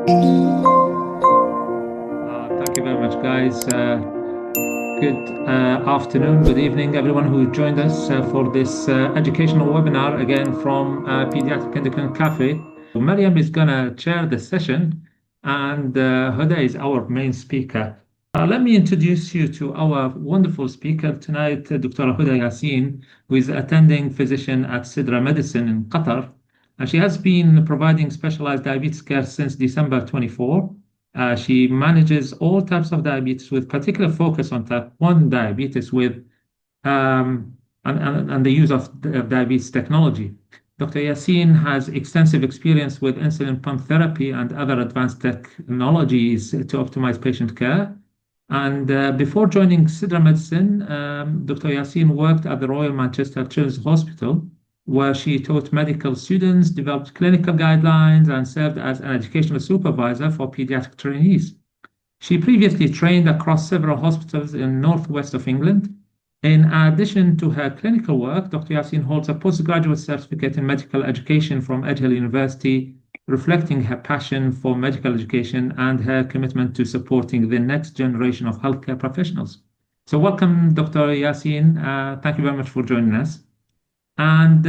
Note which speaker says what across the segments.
Speaker 1: Thank you very much, guys. Good afternoon, good evening, everyone who joined us for this educational webinar again from Pediatric Endocrine Cafe. Mariam is going to chair the session, and Hoda is our main speaker. Let me introduce you to our wonderful speaker tonight, Dr. Hoda Yaseen, who is attending physician at Sidra Medicine in Qatar. She has been providing specialized diabetes care since December 24. She manages all types of diabetes with particular focus on type 1 diabetes and the use of diabetes technology. Dr. Yaseen has extensive experience with insulin pump therapy and other advanced technologies to optimize patient care. And before joining Sidra Medicine, Dr. Yaseen worked at the Royal Manchester Children's Hospital, where she taught medical students, developed clinical guidelines, and served as an educational supervisor for pediatric trainees. She previously trained across several hospitals in northwest of England. In addition to her clinical work, Dr. Yaseen holds a postgraduate certificate in medical education from Edge Hill University, reflecting her passion for medical education and her commitment to supporting the next generation of healthcare professionals. So welcome, Dr. Yaseen. Thank you very much for joining us. And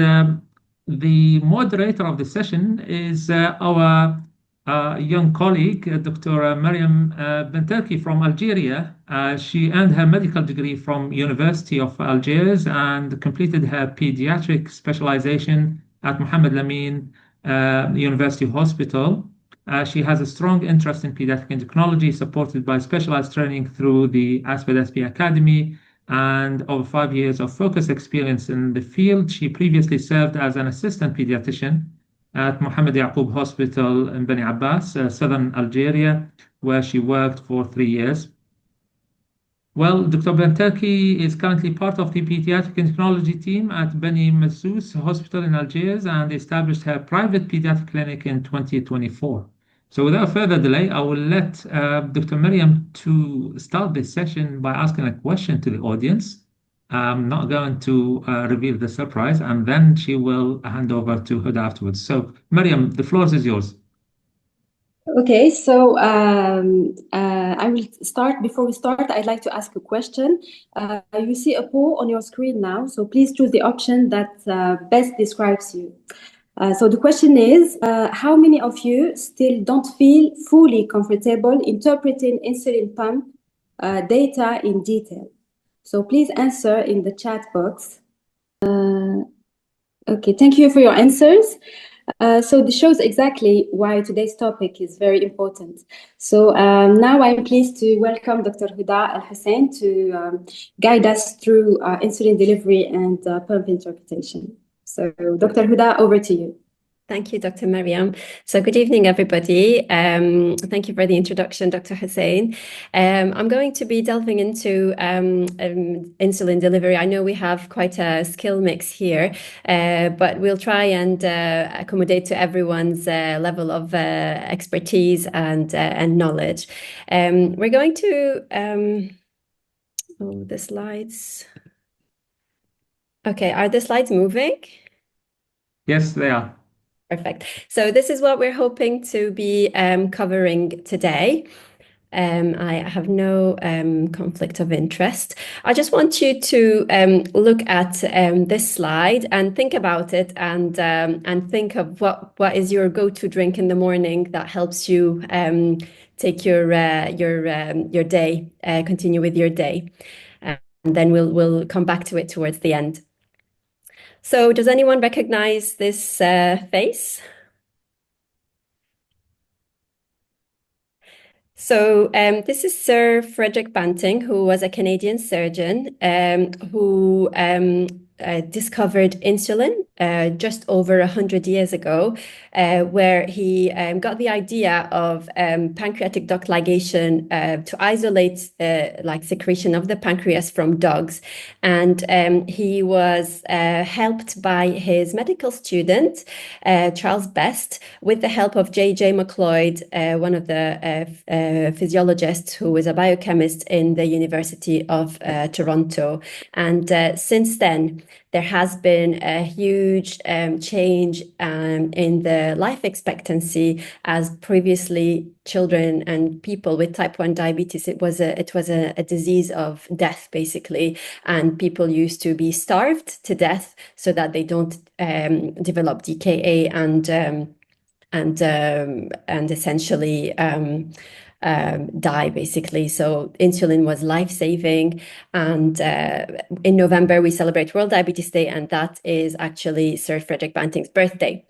Speaker 1: the moderator of the session is our young colleague, Dr. Mariam Benterki from Algeria. She earned her medical degree from University of Algiers and completed her pediatric specialization at Mohammed Lamine University Hospital. She has a strong interest in pediatric endocrinology, supported by specialized training through the ASPED SP Academy, and over 5 years of focused experience in the field. She previously served as an assistant pediatrician at Mohammed Yaqub Hospital in Bani Abbas, southern Algeria, where she worked for 3 years. Well, Dr. Benterki is currently part of the pediatric endocrinology team at Bani Masous Hospital in Algiers and established her private pediatric clinic in 2024. So without further delay, I will let Dr. Mariam to start this session by asking a question to the audience. I'm not going to reveal the surprise, and then she will hand over to Huda afterwards. So Mariam, the floor is yours.
Speaker 2: Okay, so I will start. Before we start, I'd like to ask a question. You see a poll on your screen now, so please choose the option that best describes you. So the question is, how many of you still don't feel fully comfortable interpreting insulin pump data in detail? So please answer in the chat box. Okay, thank you for your answers. So this shows exactly why today's topic is very important. So now I'm pleased to welcome Dr. Hoda Al-Hussein to guide us through insulin delivery and pump interpretation. So Dr. Hoda, over to you.
Speaker 3: Thank you, Dr. Mariam. So good evening, everybody. Thank you for the introduction, Dr. Hussein. I'm going to be delving into insulin delivery. I know we have quite a skill mix here, but we'll try and accommodate to everyone's level of expertise and knowledge. We're going to... oh, the slides. Okay, are the slides moving?
Speaker 1: Yes, they are.
Speaker 3: Perfect. So this is what we're hoping to be covering today. I have no conflict of interest. I just want you to look at this slide and think about it and think of what is your go-to drink in the morning that helps you take your day, continue with your day. And then we'll come back to it towards the end. So does anyone recognize this face? So this is Sir Frederick Banting, who was a Canadian surgeon who discovered insulin just over 100 years ago, where he got the idea of pancreatic duct ligation to isolate like secretion of the pancreas from dogs. And he was helped by his medical student, Charles Best, with the help of J.J. McLeod, one of the physiologists who was a biochemist in the University of Toronto. And since then, there has been a huge change in the life expectancy, as previously children and people with type 1 diabetes, it was a disease of death, basically, and people used to be starved to death so that they don't develop DKA and essentially die, basically. So insulin was life-saving, and in November we celebrate World Diabetes Day, and that is actually Sir Frederick Banting's birthday.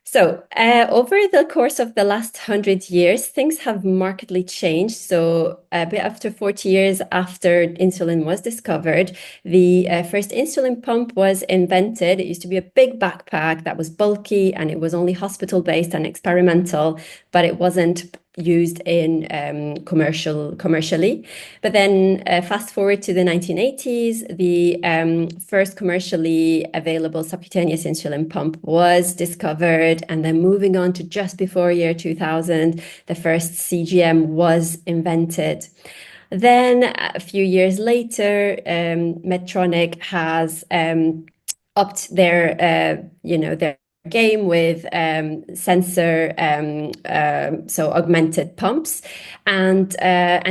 Speaker 3: So over the course of the last 100 years, things have markedly changed. So a bit after 40 years after insulin was discovered, the first insulin pump was invented. It used to be a big backpack that was bulky, and it was only hospital-based and experimental, but it wasn't used in commercially. But then fast forward to the 1980s, the first commercially available subcutaneous insulin pump was discovered, and then moving on to just before year 2000, the first CGM was invented. Then a few years later, Medtronic has upped their game with sensor, so augmented pumps, and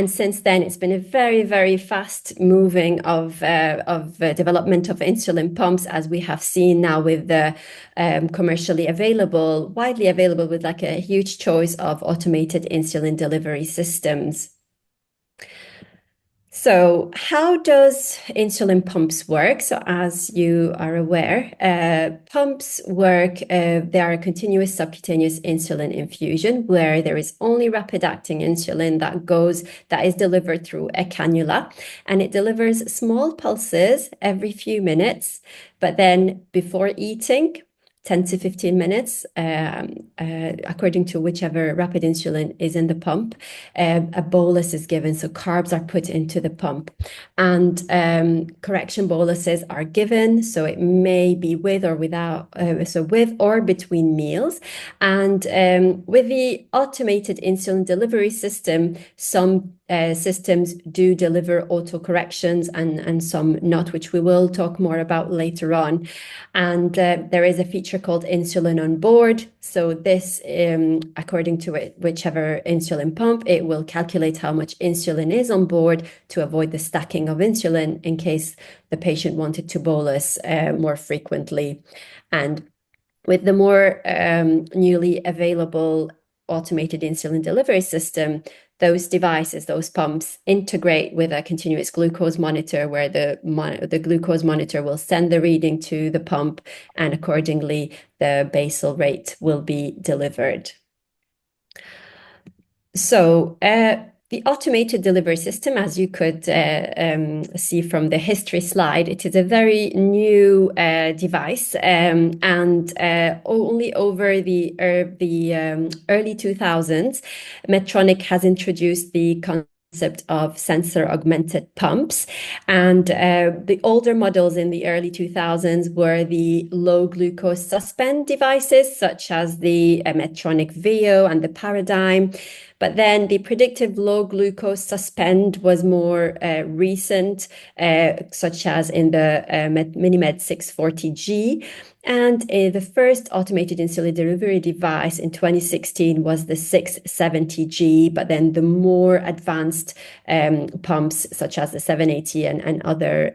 Speaker 3: since then it's been a very, very fast moving of development of insulin pumps, as we have seen now with the commercially available, widely available, with like a huge choice of automated insulin delivery systems. So how does insulin pumps work? So as you are aware, pumps work, they are a continuous subcutaneous insulin infusion where there is only rapid-acting insulin that is delivered through a cannula, and it delivers small pulses every few minutes, but then before eating, 10 to 15 minutes, according to whichever rapid insulin is in the pump, a bolus is given. So carbs are put into the pump, and correction boluses are given. So it may be with or without, so with or between meals. And with the automated insulin delivery system, some systems do deliver auto corrections and some not, which we will talk more about later on. And there is a feature called insulin on board. So this, according to whichever insulin pump, it will calculate how much insulin is on board to avoid the stacking of insulin in case the patient wanted to bolus more frequently. And with the more newly available automated insulin delivery system, those devices, those pumps, integrate with a continuous glucose monitor, where the glucose monitor will send the reading to the pump, and accordingly the basal rate will be delivered. So the automated delivery system, as you could see from the history slide, it is a very new device, and only over the early 2000s, Medtronic has introduced the concept of sensor augmented pumps. And the older models in the early 2000s were the low glucose suspend devices, such as the Medtronic Veo and the Paradigm. But then the predictive low glucose suspend was more recent, such as in the MiniMed 640G. And the first automated insulin delivery device in 2016 was the 670G, but then the more advanced pumps, such as the 780 and other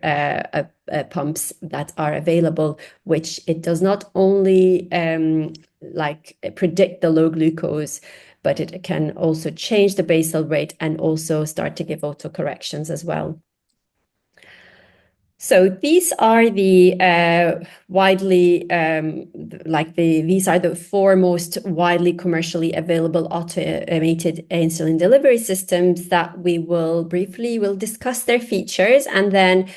Speaker 3: pumps that are available, which it does not only predict the low glucose, but it can also change the basal rate and also start to give autocorrections as well. So these are the these are the four most widely commercially available automated insulin delivery systems that we will discuss their features. And then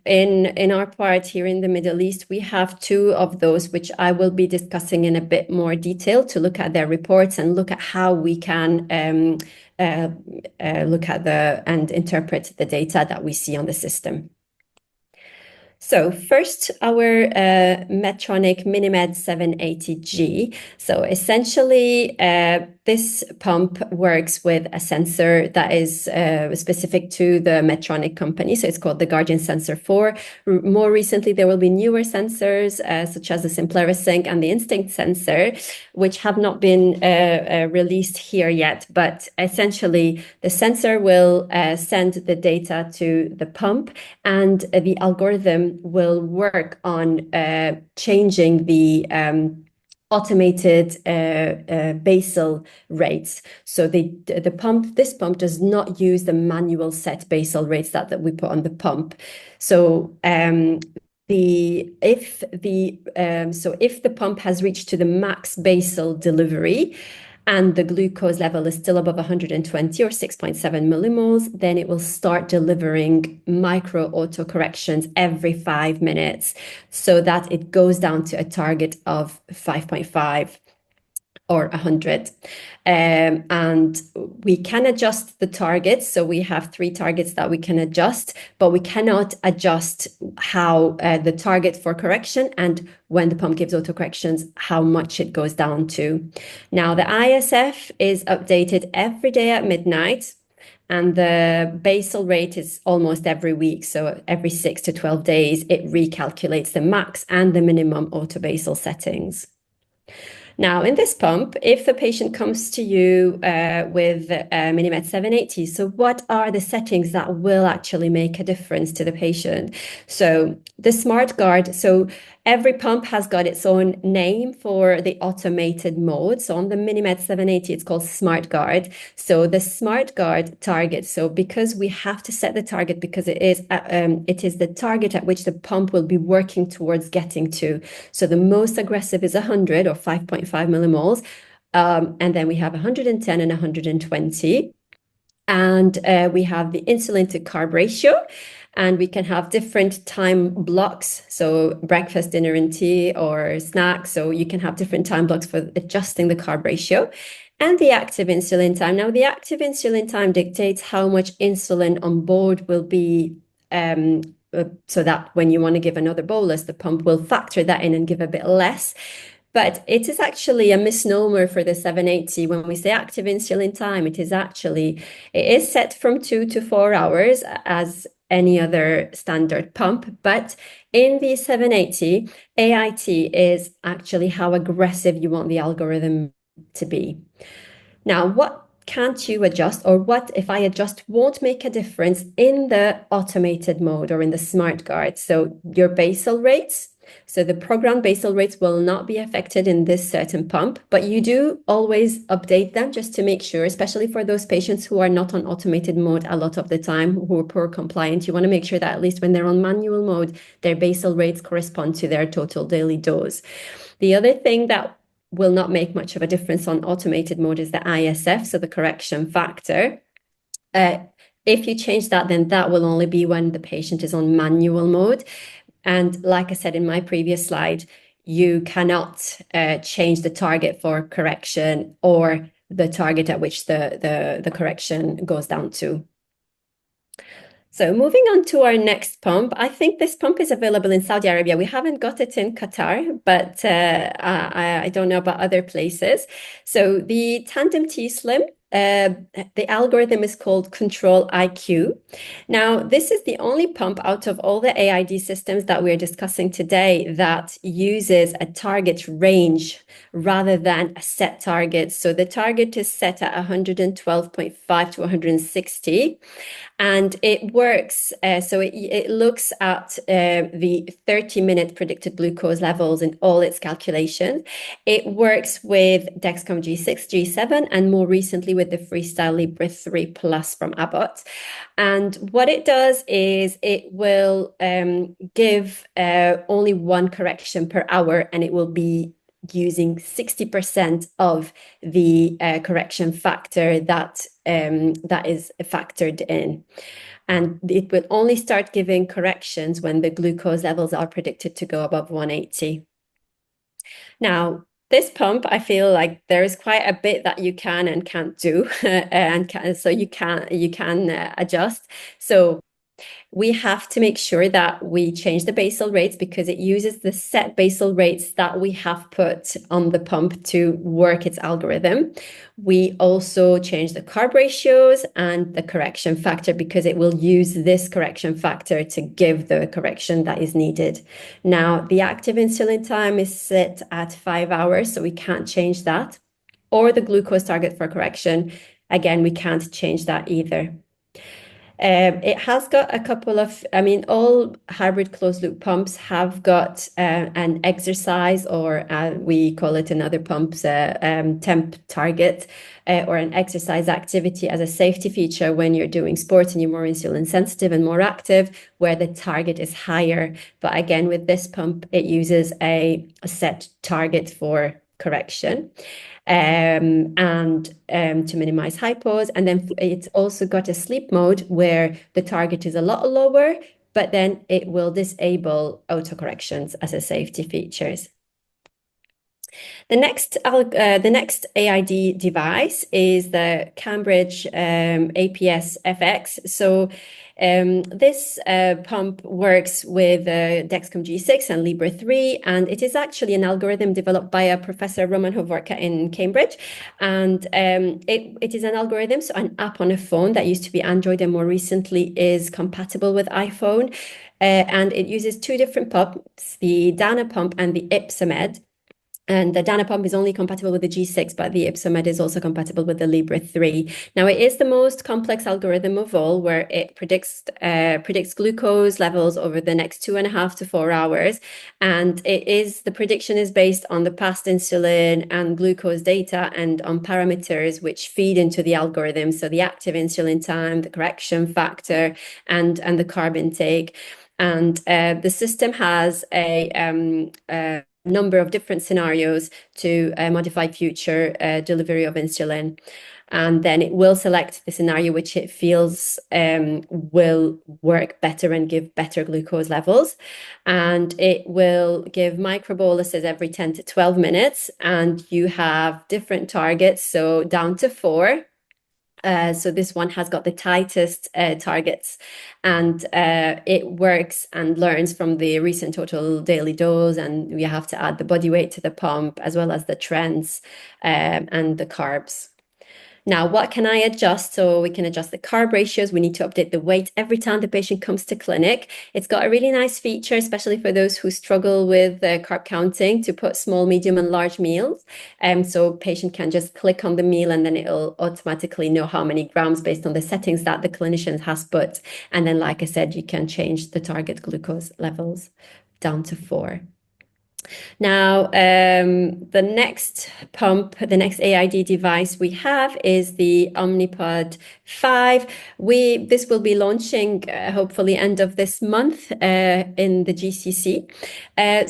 Speaker 3: in our part here in the Middle East, we have two of those, which I will be discussing in a bit more detail, to look at their reports and look at how we can look at and interpret the data that we see on the system. So first, our Medtronic MiniMed 780G. So essentially, this pump works with a sensor that is specific to the Medtronic company. So it's called the Guardian Sensor 4. More recently, there will be newer sensors such as the Simplera Sync and the Instinct sensor, which have not been released here yet. But essentially, the sensor will send the data to the pump, and the algorithm will work on changing the automated basal rates. So this pump does not use the manual set basal rates that we put on the pump. So if the pump has reached to the max basal delivery and the glucose level is still above 120 or 6.7 millimoles, then it will start delivering micro auto corrections every 5 minutes so that it goes down to a target of 5.5 or 100. And we can adjust the targets. So we have 3 targets that we can adjust, but we cannot adjust how the target for correction and when the pump gives autocorrections, how much it goes down to. Now, the ISF is updated every day at midnight, and the basal rate is almost every week. So every 6 to 12 days, it recalculates the max and the minimum autobasal settings. Now, in this pump, if the patient comes to you with Minimed 780, so what are the settings that will actually make a difference to the patient? So the Smart Guard, so every pump has got its own name for the automated mode. So on the Minimed 780, it's called Smart Guard. So the Smart Guard target, so because we have to set the target because it is the target at which the pump will be working towards getting to. So the most aggressive is 100 or 5.5 millimoles. And then we have 110 and 120. And we have the insulin to carb ratio. And we can have different time blocks. So breakfast, dinner, and tea, or snacks. So you can have different time blocks for adjusting the carb ratio. And the active insulin time. Now, the active insulin time dictates how much insulin on board will be, so that when you want to give another bolus, the pump will factor that in and give a bit less. But it is actually a misnomer for the 780. When we say active insulin time, it is set from 2 to 4 hours as any other standard pump. But in the 780, AIT is actually how aggressive you want the algorithm to be. Now, what can't you adjust, or what if I adjust won't make a difference in the automated mode or in the Smart Guard? So your basal rates. So the programmed basal rates will not be affected in this certain pump, but you do always update them just to make sure, especially for those patients who are not on automated mode a lot of the time, who are poor compliant. You want to make sure that at least when they're on manual mode, their basal rates correspond to their total daily dose. The other thing that will not make much of a difference on automated mode is the ISF, so the correction factor. If you change that, then that will only be when the patient is on manual mode. And like I said in my previous slide, you cannot change the target for correction or the target at which the correction goes down to. So moving on to our next pump, I think this pump is available in Saudi Arabia. We haven't got it in Qatar, but I don't know about other places. So the Tandem T-Slim, the algorithm is called Control IQ. Now, this is the only pump out of all the AID systems that we're discussing today that uses a target range rather than a set target. So the target is set at 112.5 to 160. And it works, so it looks at the 30-minute predicted glucose levels in all its calculations. It works with Dexcom G6, G7, and more recently with the Freestyle Libre 3 Plus from Abbott. And what it does is it will give only one correction per hour, and it will be using 60% of the correction factor that is factored in. And it will only start giving corrections when the glucose levels are predicted to go above 180. Now, this pump, I feel like there is quite a bit that you can and can't do, so you can adjust. So we have to make sure that we change the basal rates because it uses the set basal rates that we have put on the pump to work its algorithm. We also change the carb ratios and the correction factor because it will use this correction factor to give the correction that is needed. Now, the active insulin time is set at 5 hours, so we can't change that. Or the glucose target for correction, again, we can't change that either. It has got a couple of, all hybrid closed loop pumps have got an exercise, or we call it in other pumps, temp target, or an exercise activity as a safety feature when you're doing sports and you're more insulin sensitive and more active, where the target is higher. But again, with this pump, it uses a set target for correction. And to minimize hypos. And then it's also got a sleep mode where the target is a lot lower, but then it will disable autocorrections as a safety features. The next AID device is the Cambridge APS FX. So this pump works with Dexcom G6 and Libre 3, and it is actually an algorithm developed by a Professor Roman Hovorka in Cambridge. And it is an algorithm, so an app on a phone that used to be Android and more recently is compatible with iPhone. And it uses two different pumps, the Dana pump and the Ipsomed. And the Dana pump is only compatible with the G6, but the Ipsomed is also compatible with the Libre 3. Now, it is the most complex algorithm of all, where it predicts glucose levels over the next 2.5 to 4 hours. And the prediction is based on the past insulin and glucose data and on parameters which feed into the algorithm. So the active insulin time, the correction factor, and the carb intake. And the system has a number of different scenarios to modify future delivery of insulin. And then it will select the scenario which it feels will work better and give better glucose levels. And it will give microboluses every 10 to 12 minutes. And you have different targets, so down to 4. So this one has got the tightest targets, and it works and learns from the recent total daily dose, and we have to add the body weight to the pump as well as the trends and the carbs. Now, what can I adjust? So we can adjust the carb ratios. We need to update the weight every time the patient comes to clinic. It's got a really nice feature, especially for those who struggle with carb counting, to put small, medium, and large meals. So patient can just click on the meal and then it'll automatically know how many grams based on the settings that the clinician has put. And then, like I said, you can change the target glucose levels down to 4. Now, the next pump, the next AID device we have is the Omnipod 5. This will be launching hopefully end of this month in the GCC.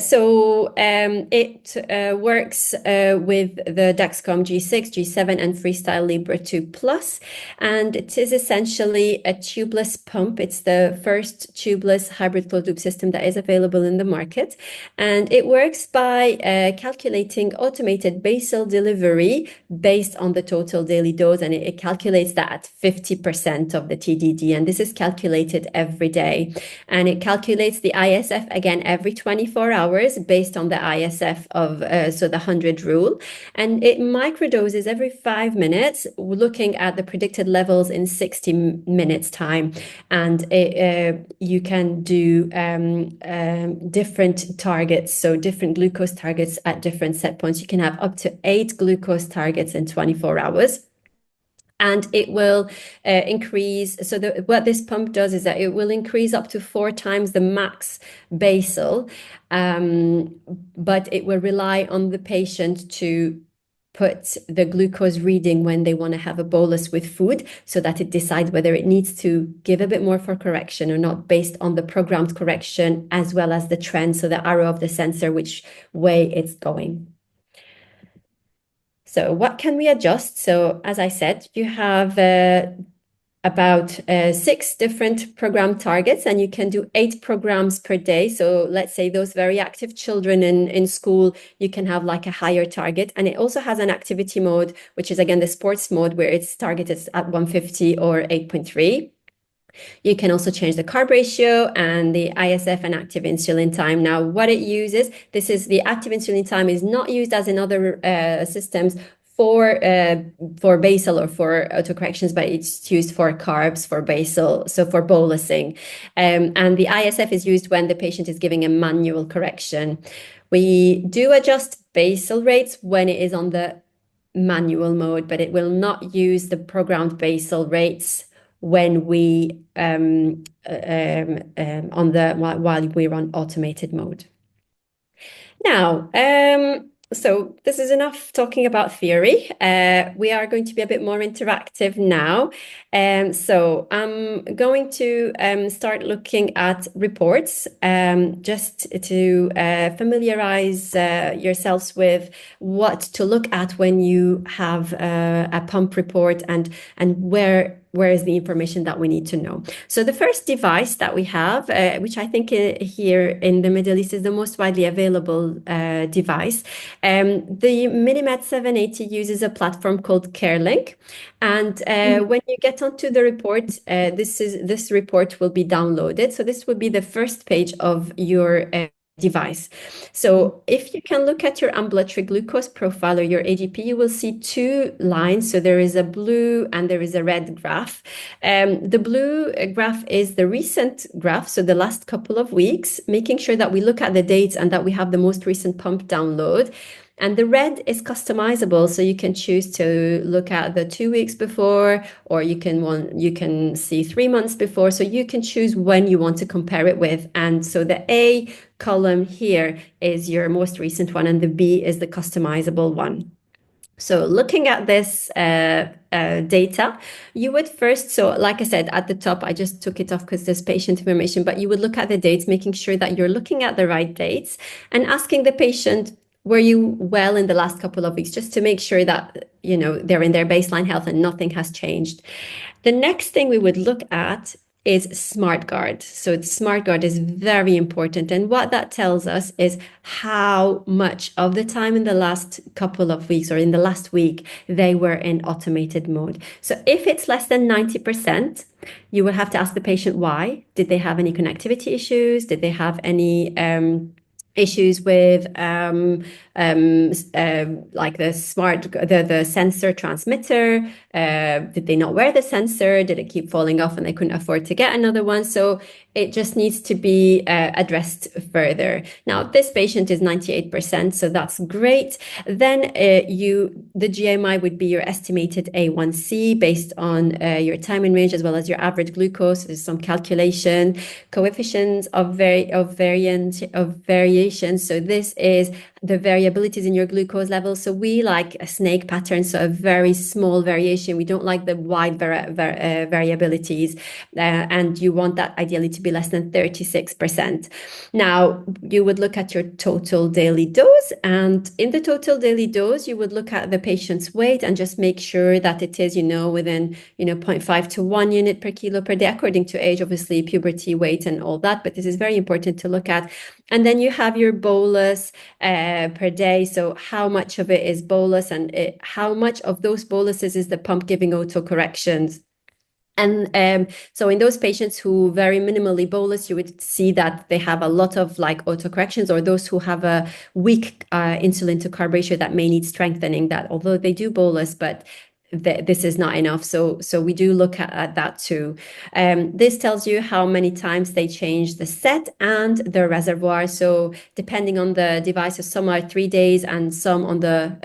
Speaker 3: So it works with the Dexcom G6, G7, and Freestyle Libre 2 Plus, and it is essentially a tubeless pump. It's the first tubeless hybrid closed loop system that is available in the market, and it works by calculating automated basal delivery based on the total daily dose, and it calculates that at 50% of the TDD, and this is calculated every day. And it calculates the ISF again every 24 hours based on the ISF of so the 100 rule, and it microdoses every 5 minutes, looking at the predicted levels in 60 minutes time. And you can do different targets, so different glucose targets at different set points. You can have up to 8 glucose targets in 24 hours. And it will increase. So what this pump does is that it will increase up to 4 times the max basal, but it will rely on the patient to put the glucose reading when they want to have a bolus with food, so that it decides whether it needs to give a bit more for correction or not, based on the programmed correction as well as the trend, so the arrow of the sensor, which way it's going. So what can we adjust? So as I said, you have about 6 different program targets, and you can do 8 programs per day. So let's say those very active children in school, you can have like a higher target. And it also has an activity mode, which is again the sports mode, where it's targeted at 150 or 8.3. You can also change the carb ratio and the ISF and active insulin time. Now, what it uses, this is the active insulin time is not used as in other systems for basal or for autocorrections, but it's used for carbs, for basal, so for bolusing. And the ISF is used when the patient is giving a manual correction. We do adjust basal rates when it is on the manual mode, but it will not use the programmed basal rates when we while we're on automated mode. Now, so this is enough talking about theory. We are going to be a bit more interactive now. So I'm going to start looking at reports just to familiarize yourselves with what to look at when you have a pump report and where is the information that we need to know. So the first device that we have, which I think here in the Middle East is the most widely available device, the Minimed 780 uses a platform called CareLink. And when you get onto the report, this report will be downloaded. So this will be the first page of your device. So if you can look at your ambulatory glucose profile or your AGP, you will see two lines. So there is a blue and there is a red graph. The blue graph is the recent graph, so the last couple of weeks, making sure that we look at the dates and that we have the most recent pump download. And the red is customizable, so you can choose to look at the 2 weeks before, or you can see 3 months before. So you can choose when you want to compare it with. And so the A column here is your most recent one, and the B is the customizable one. So looking at this data, you would first, so like I said, at the top, I just took it off because there's patient information, but you would look at the dates, making sure that you're looking at the right dates and asking the patient, were you well in the last couple of weeks, just to make sure that, you know, they're in their baseline health and nothing has changed. The next thing we would look at is SmartGuard. So SmartGuard is very important. And what that tells us is how much of the time in the last couple of weeks or in the last week, they were in automated mode. So if it's less than 90%, you will have to ask the patient why. Did they have any connectivity issues? Did they have any issues with like the sensor transmitter? Did they not wear the sensor? Did it keep falling off and they couldn't afford to get another one? So it just needs to be addressed further. Now, this patient is 98%, so that's great. Then the GMI would be your estimated A1C based on your time in range as well as your average glucose. There's some calculation, coefficients of variation. So this is the variabilities in your glucose level. So we like a snake pattern, so a very small variation. We don't like the wide variabilities, and you want that ideally to be less than 36%. Now, you would look at your total daily dose, and in the total daily dose, you would look at the patient's weight and just make sure that it is, within, 0.5 to 1 unit per kilo per day, according to age, obviously, puberty, weight, and all that. But this is very important to look at. And then you have your bolus per day. So how much of it is bolus and how much of those boluses is the pump giving autocorrections? And so in those patients who very minimally bolus, you would see that they have a lot of like autocorrections, or those who have a weak insulin to carb ratio that may need strengthening, that although they do bolus, but this is not enough. So we do look at that too. This tells you how many times they change the set and the reservoir. So depending on the devices, some are 3 days and some on the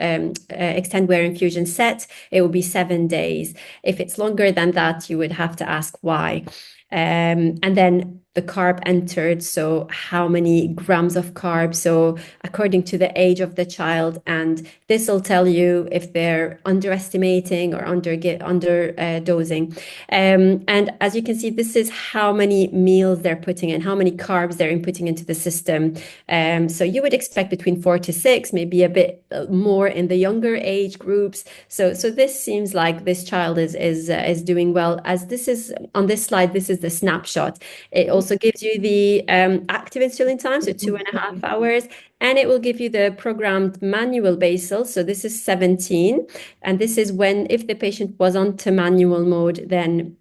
Speaker 3: extend wear infusion set, it will be 7 days. If it's longer than that, you would have to ask why. And then the carb entered, so how many grams of carbs, so according to the age of the child, and this will tell you if they're underestimating or underdosing. And as you can see, this is how many meals they're putting in, how many carbs they're inputting into the system. So you would expect between 4 to 6, maybe a bit more in the younger age groups. So this seems like this child is doing well. As this is on this slide, this is the snapshot. It also gives you the active insulin time, so 2.5 hours, and it will give you the programmed manual basal. So this is 17, and this is if the patient was on to manual mode, then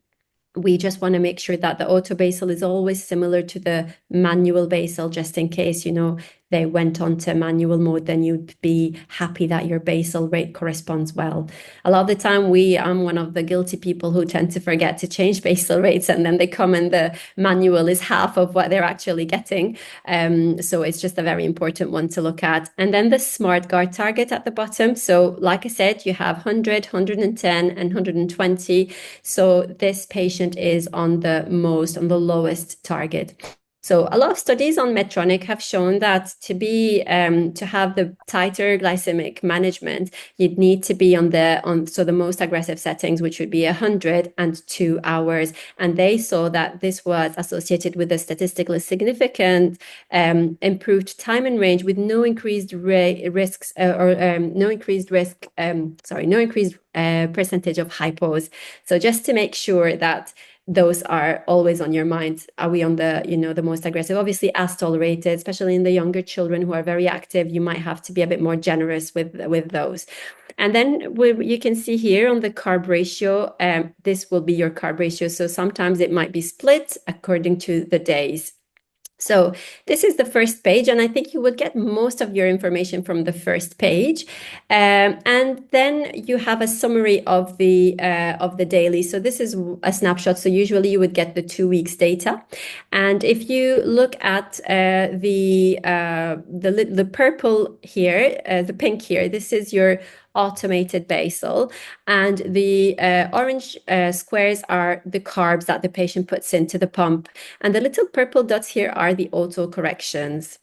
Speaker 3: we just want to make sure that the auto basal is always similar to the manual basal, just in case, they went on to manual mode, then you'd be happy that your basal rate corresponds well. A lot of the time, I'm one of the guilty people who tend to forget to change basal rates, and then they come and the manual is half of what they're actually getting. So it's just a very important one to look at. And then the smart guard target at the bottom. So like I said, you have 100, 110, and 120. So this patient is on the lowest target. So a lot of studies on Medtronic have shown that to have the tighter glycemic management, you'd need to be on the most aggressive settings, which would be 100 and 2 hours. And they saw that this was associated with a statistically significant improved time and range with no increased percentage of hypos. So just to make sure that those are always on your mind. Are we on the most aggressive? Obviously, as tolerated, especially in the younger children who are very active, you might have to be a bit more generous with those. And then you can see here on the carb ratio, this will be your carb ratio. So sometimes it might be split according to the days. So this is the first page, and I think you would get most of your information from the first page. And then you have a summary of the daily. So this is a snapshot. So usually you would get the 2 weeks data. And if you look at the purple here, the pink here, this is your automated basal, and the orange squares are the carbs that the patient puts into the pump, and the little purple dots here are the auto corrections.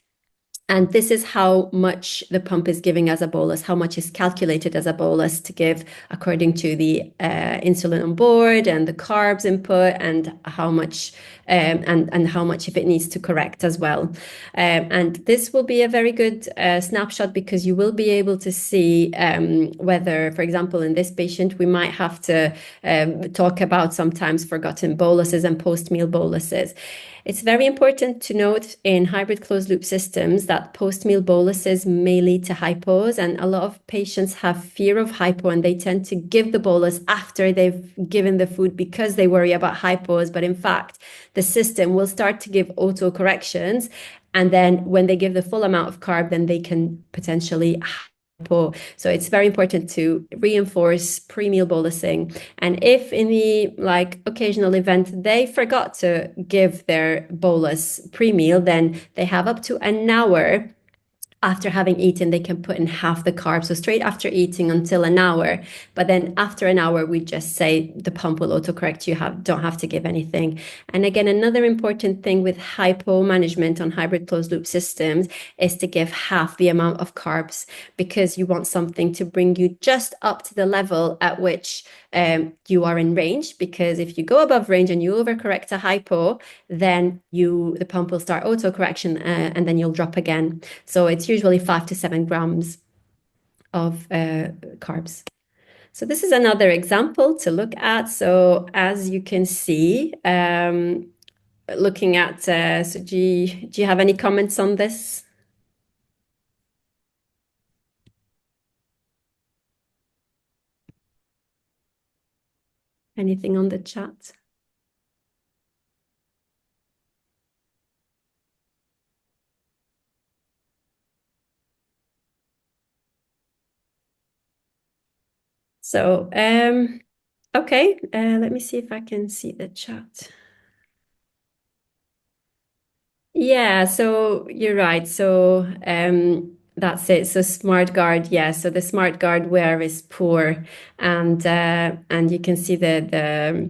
Speaker 3: And this is how much the pump is giving as a bolus, how much is calculated as a bolus to give according to the insulin on board and the carbs input, and how much how much if it needs to correct as well. And this will be a very good snapshot, because you will be able to see whether, for example, in this patient, we might have to talk about sometimes forgotten boluses and post-meal boluses. It's very important to note in hybrid closed loop systems that post-meal boluses may lead to hypos, and a lot of patients have fear of hypo, and they tend to give the bolus after they've given the food because they worry about hypos. But in fact, the system will start to give auto corrections, and then when they give the full amount of carb, then they can potentially so it's very important to reinforce pre-meal bolusing. And if in the occasional event they forgot to give their bolus pre-meal, then they have up to an hour after having eaten. They can put in half the carbs, so straight after eating until an hour. But then after an hour, we just say the pump will autocorrect. You don't have to give anything. And again, another important thing with hypo management on hybrid closed loop systems is to give half the amount of carbs, because you want something to bring you just up to the level at which you are in range. Because if you go above range and you overcorrect a hypo, then the pump will start autocorrection, and then you'll drop again. So it's usually 5 to 7 grams of carbs. So this is another example to look at. So as you can see, looking at, so do you have any comments on this? Anything on the chat? So, okay, let me see if I can see the chat. Yeah, so you're right. So that's it. So smart guard, yeah. So the smart guard wear is poor, and you can see there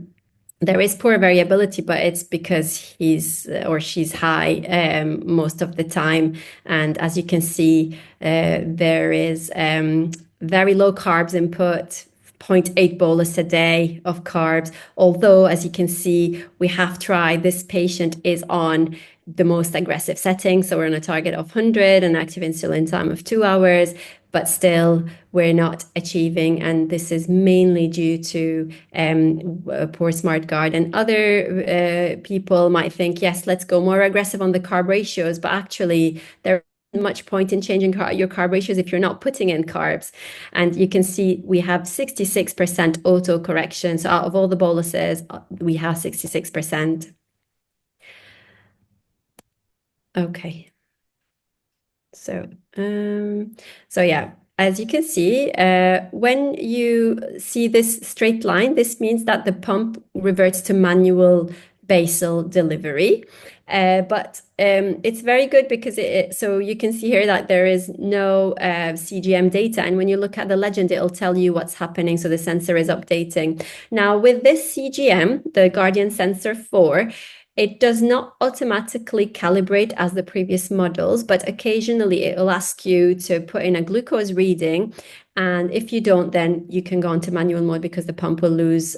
Speaker 3: is poor variability, but it's because he's or she's high most of the time. And as you can see, there is very low carbs input, 0.8 bolus a day of carbs. Although, as you can see, we have tried, this patient is on the most aggressive setting. So we're on a target of 100, an active insulin time of 2 hours, but still we're not achieving. And this is mainly due to poor smart guard. And other people might think, yes, let's go more aggressive on the carb ratios, but actually there much point in changing your carb ratios if you're not putting in carbs. And you can see we have 66% auto correction. So out of all the boluses, we have 66%. Okay. So yeah, as you can see, when you see this straight line, this means that the pump reverts to manual basal delivery. But it's very good because so you can see here that there is no CGM data. And when you look at the legend, it'll tell you what's happening. So the sensor is updating. Now with this CGM, the Guardian Sensor 4, it does not automatically calibrate as the previous models, but occasionally it will ask you to put in a glucose reading. And if you don't, then you can go into manual mode because the pump will lose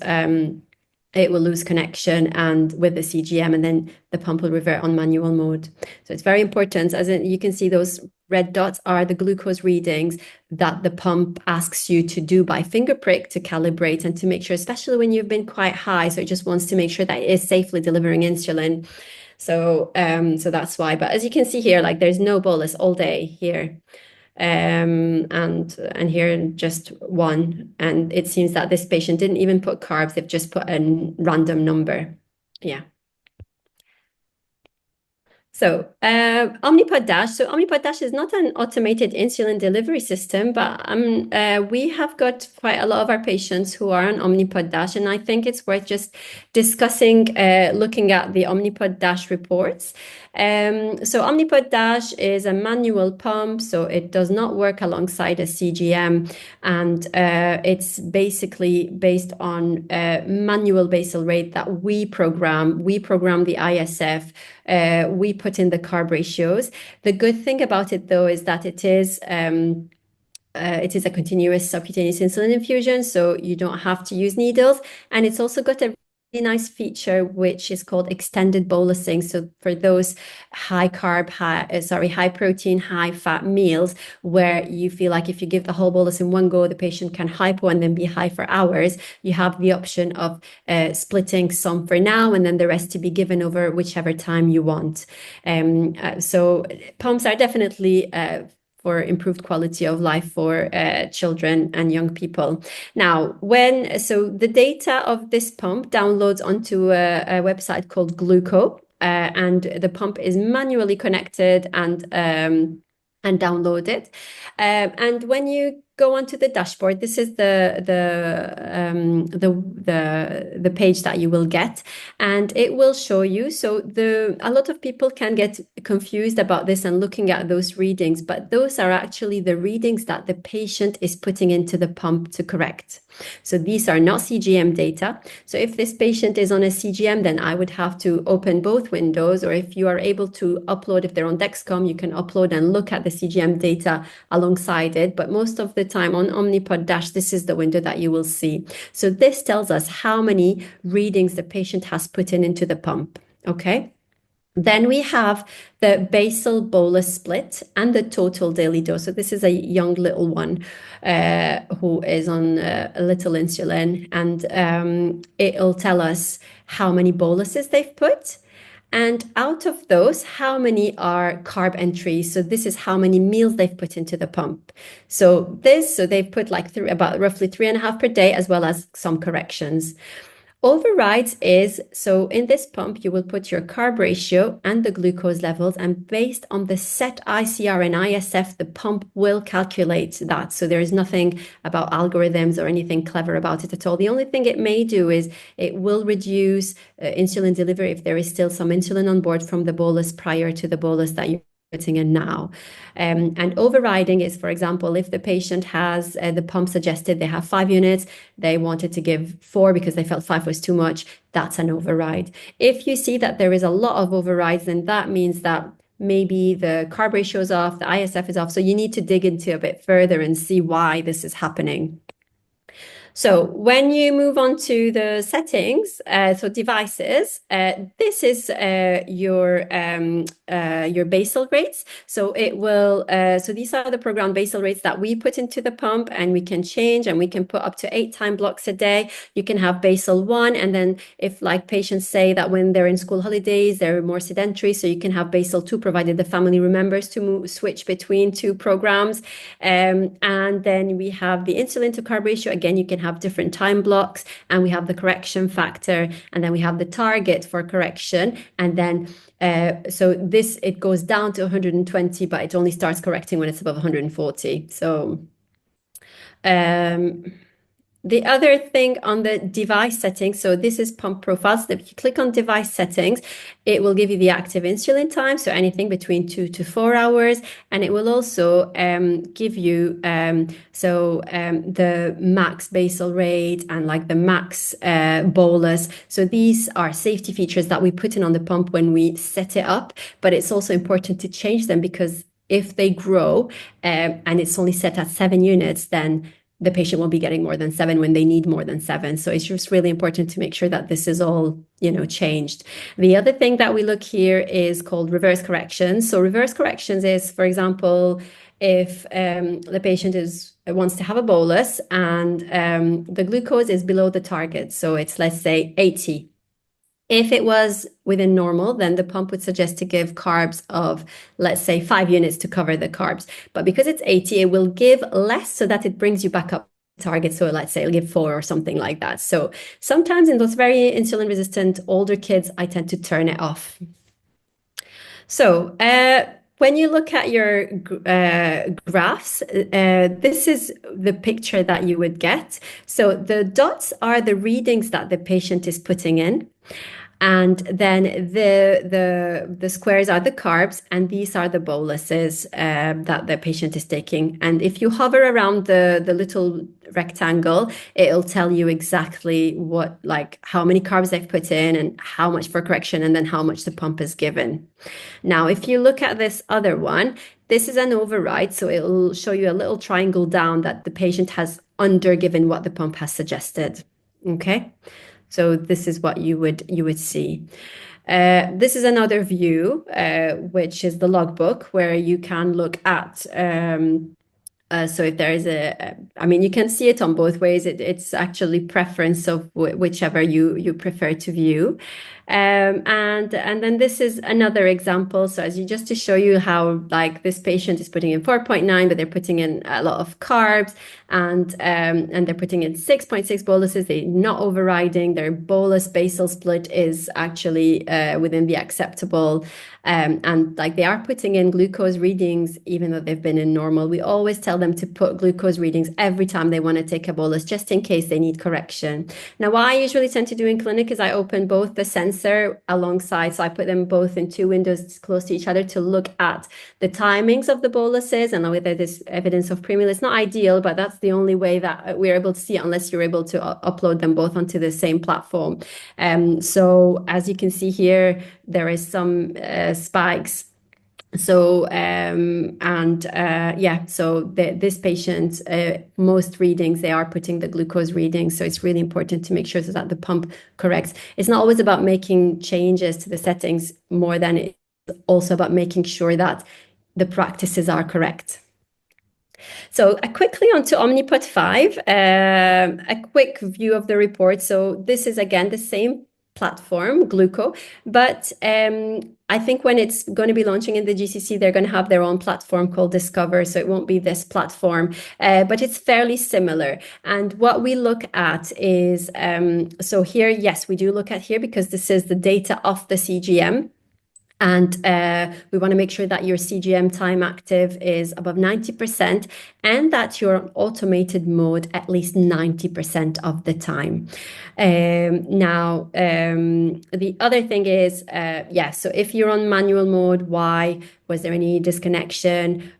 Speaker 3: connection and with the CGM, and then the pump will revert on manual mode. So it's very important, as you can see, those red dots are the glucose readings that the pump asks you to do by finger prick to calibrate and to make sure, especially when you've been quite high. So it just wants to make sure that it is safely delivering insulin. So that's why. But as you can see here, like there's no bolus all day here. And here just one, and it seems that this patient didn't even put carbs, they've just put a random number. Yeah. So Omnipod Dash. So Omnipod Dash is not an automated insulin delivery system, but we have got quite a lot of our patients who are on Omnipod Dash, and I think it's worth just discussing, looking at the Omnipod Dash reports. So Omnipod Dash is a manual pump, so it does not work alongside a CGM, and it's basically based on manual basal rate that we program. We program the ISF. We put in the carb ratios. The good thing about it, though, is that it is a continuous subcutaneous insulin infusion, so you don't have to use needles, and it's also got a nice feature which is called extended bolusing. So for those high protein, high fat meals where you feel like if you give the whole bolus in one go, the patient can hypo and then be high for hours, you have the option of splitting some for now and then the rest to be given over whichever time you want. So pumps are definitely for improved quality of life for children and young people. Now, so the data of this pump downloads onto a website called Gluco, and the pump is manually connected and downloaded. And when you go onto the dashboard, this is the page that you will get, and it will show you. So a lot of people can get confused about this and looking at those readings, but those are actually the readings that the patient is putting into the pump to correct. So these are not CGM data. So if this patient is on a CGM, then I would have to open both windows, or if you are able to upload, if they're on Dexcom, you can upload and look at the CGM data alongside it. But most of the time on Omnipod Dash, this is the window that you will see. So this tells us how many readings the patient has put into the pump. Okay. Then we have the basal bolus split and the total daily dose. So this is a young little one who is on a little insulin, and it'll tell us how many boluses they've put. And out of those, how many are carb entries? So this is how many meals they've put into the pump. So they've put like about roughly 3.5 per day, as well as some corrections. Overrides is, so in this pump, you will put your carb ratio and the glucose levels, and based on the set ICR and ISF, the pump will calculate that. So there is nothing about algorithms or anything clever about it at all. The only thing it may do is it will reduce insulin delivery if there is still some insulin on board from the bolus prior to the bolus that you're putting in now. And overriding is, for example, if the patient has the pump suggested they have 5 units, they wanted to give 4 because they felt 5 was too much, that's an override. If you see that there is a lot of overrides, then that means that maybe the carb ratio is off, the ISF is off, so you need to dig into a bit further and see why this is happening. So when you move on to the settings, so devices, this is your basal rates. So it will. So these are the programmed basal rates that we put into the pump, and we can change, and we can put up to 8 time blocks a day. You can have basal 1, and then if like patients say that when they're in school holidays they're more sedentary, so you can have basal 2, provided the family remembers to switch between 2 programs. And then we have the insulin to carb ratio. Again, you can have different time blocks, and we have the correction factor, and then we have the target for correction. And then so this, it goes down to 120, but it only starts correcting when it's above 140. So the other thing on the device settings, so this is pump profiles. If you click on device settings, it will give you the active insulin time, so anything between 2 to 4 hours, and it will also give you the max basal rate and like the max bolus. So these are safety features that we put in on the pump when we set it up, but it's also important to change them, because if they grow and it's only set at 7 units, then the patient won't be getting more than 7 when they need more than 7. So it's just really important to make sure that this is all, changed. The other thing that we look here is called reverse corrections. So reverse corrections is, for example, if the patient wants to have a bolus and the glucose is below the target. So it's, let's say, 80. If it was within normal, then the pump would suggest to give carbs of, let's say, 5 units to cover the carbs. But because it's 80, it will give less so that it brings you back up to target. So let's say it'll give 4 or something like that. So sometimes in those very insulin resistant older kids, I tend to turn it off. So when you look at your graphs, this is the picture that you would get. So the dots are the readings that the patient is putting in. And then the squares are the carbs, and these are the boluses that the patient is taking. And if you hover around the little rectangle, it'll tell you exactly how many carbs they've put in and how much for correction, and then how much the pump is given. Now, if you look at this other one, this is an override, so it'll show you a little triangle down that the patient has undergiven what the pump has suggested. Okay. So this is what you would see. This is another view, which is the logbook, where you can look at. So if there is you can see it on both ways. It's actually preference of whichever you prefer to view. And then this is another example. So just to show you how this patient is putting in 4.9, but they're putting in a lot of carbs, and they're putting in 6.6 boluses. They're not overriding. Their bolus basal split is actually within the acceptable. And they are putting in glucose readings even though they've been in normal. We always tell them to put glucose readings every time they want to take a bolus, just in case they need correction. Now, what I usually tend to do in clinic is I open both the sensor alongside, so I put them both in 2 windows close to each other to look at the timings of the boluses and whether there's evidence of premeal. It's not ideal, but that's the only way that we're able to see it, unless you're able to upload them both onto the same platform. So as you can see here, there is some spikes. So this patient, most readings, they are putting the glucose readings. So it's really important to make sure that the pump corrects. It's not always about making changes to the settings, more than it's also about making sure that the practices are correct. So quickly on to Omnipod 5, a quick view of the report. So this is again the same platform, Gluco, but I think when it's going to be launching in the GCC, they're going to have their own platform called Discover, so it won't be this platform, but it's fairly similar. And what we look at is, so here, yes, we do look at here because this is the data of the CGM. And we want to make sure that your CGM time active is above 90% and that you're on automated mode at least 90% of the time. The other thing is, so if you're on manual mode, why? Was there any disconnection?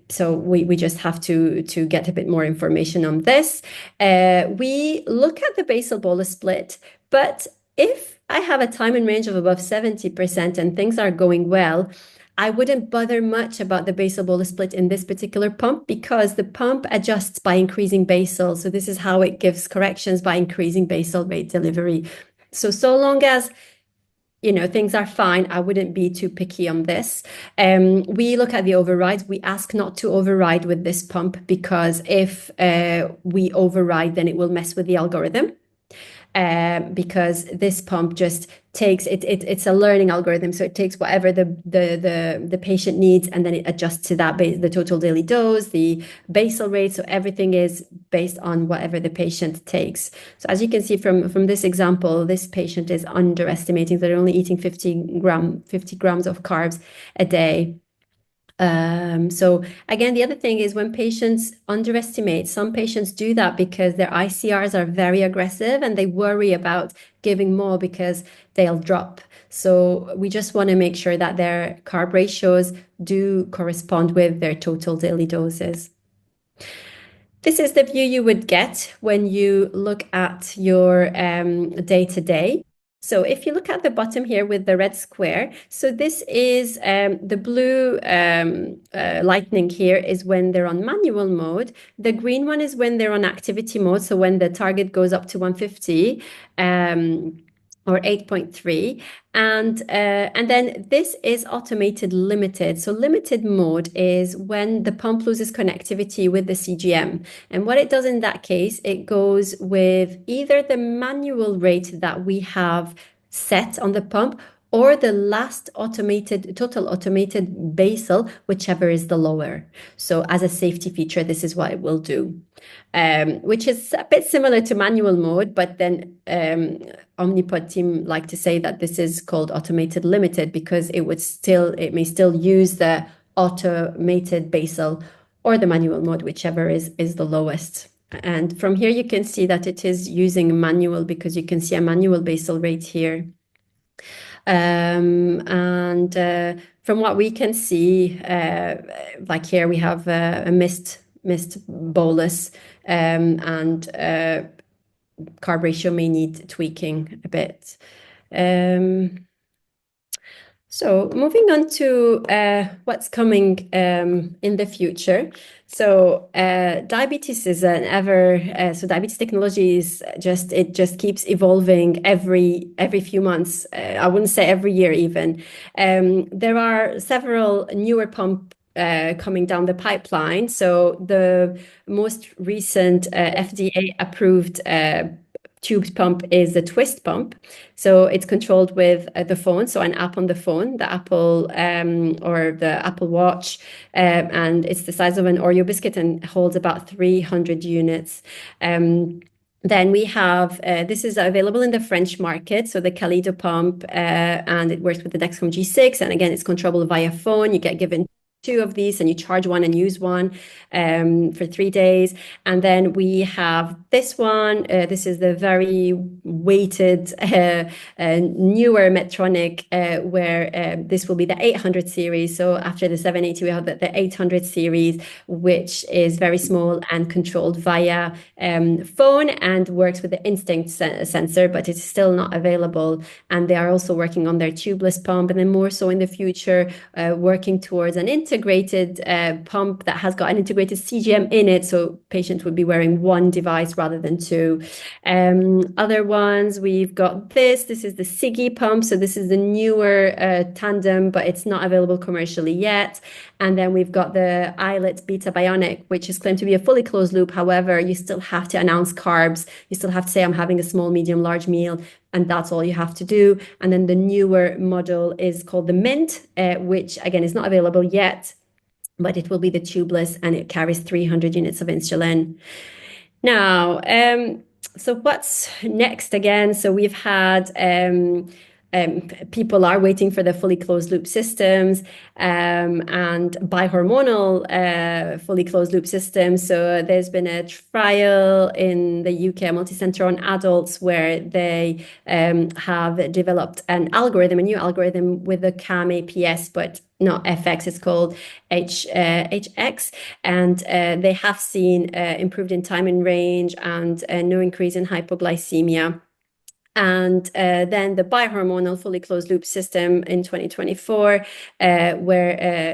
Speaker 3: So we just have to get a bit more information on this. We look at the basal bolus split, but if I have a time in range of above 70% and things are going well, I wouldn't bother much about the basal bolus split in this particular pump because the pump adjusts by increasing basal. So this is how it gives corrections, by increasing basal rate delivery. So long as things are fine, I wouldn't be too picky on this. We look at the overrides. We ask not to override with this pump because if we override, then it will mess with the algorithm. Because this pump just takes it's a learning algorithm, so it takes whatever the patient needs, and then it adjusts to that the total daily dose, the basal rate. So everything is based on whatever the patient takes. So as you can see from this example, this patient is underestimating. They're only eating 50 grams of carbs a day. So again, the other thing is when patients underestimate, some patients do that because their ICRs are very aggressive and they worry about giving more because they'll drop. So we just want to make sure that their carb ratios do correspond with their total daily doses. This is the view you would get when you look at your day-to-day. So if you look at the bottom here with the red square, so this is the blue lightning here is when they're on manual mode. The green one is when they're on activity mode, so when the target goes up to 150 or 8.3. And then this is automated limited. So limited mode is when the pump loses connectivity with the CGM. And what it does in that case, it goes with either the manual rate that we have set on the pump or the last total automated basal, whichever is the lower. So as a safety feature, this is what it will do. Which is a bit similar to manual mode, but then Omnipod team like to say that this is called automated limited because it may still use the automated basal or the manual mode, whichever is the lowest. And from here you can see that it is using manual because you can see a manual basal rate here. From what we can see, like here we have a missed bolus, and carb ratio may need tweaking a bit. So moving on to what's coming in the future. So diabetes is so diabetes technology is just keeps evolving every few months. I wouldn't say every year even. There are several newer pump coming down the pipeline. So the most recent FDA approved tube pump is the twist pump. So it's controlled with the phone, so an app on the phone, the Apple or the Apple Watch, and it's the size of an Oreo biscuit and holds about 300 units. Then we have, this is available in the French market, so the Kaleido pump, and it works with the Dexcom G6, and again, it's controllable via phone. You get given 2 of these and you charge one and use one for 3 days. And then we have this one. This is the very weighted newer Medtronic where this will be the 800 series. So after the 780 we have the 800 series, which is very small and controlled via phone and works with the Instinct sensor, but it's still not available. And they are also working on their tubeless pump, and then more so in the future working towards an integrated pump that has got an integrated CGM in it, so patients would be wearing one device rather than 2. Other ones, we've got this is the Sigi pump. So this is the newer tandem, but it's not available commercially yet. And then we've got the iLet Beta Bionic, which is claimed to be a fully closed loop. However, you still have to announce carbs. You still have to say, I'm having a small, medium, large meal, and that's all you have to do. And then the newer model is called the Mint, which again is not available yet, but it will be the tubeless, and it carries 300 units of insulin. Now, so what's next again? So we've had people are waiting for the fully closed loop systems and bihormonal fully closed loop systems. So there's been a trial in the UK, multi-center on adults, where they have developed a new algorithm with the CAM APS, but not FX, it's called HX, and they have seen improved in time in range and no increase in hypoglycemia. And then the bihormonal fully closed loop system in 2024, where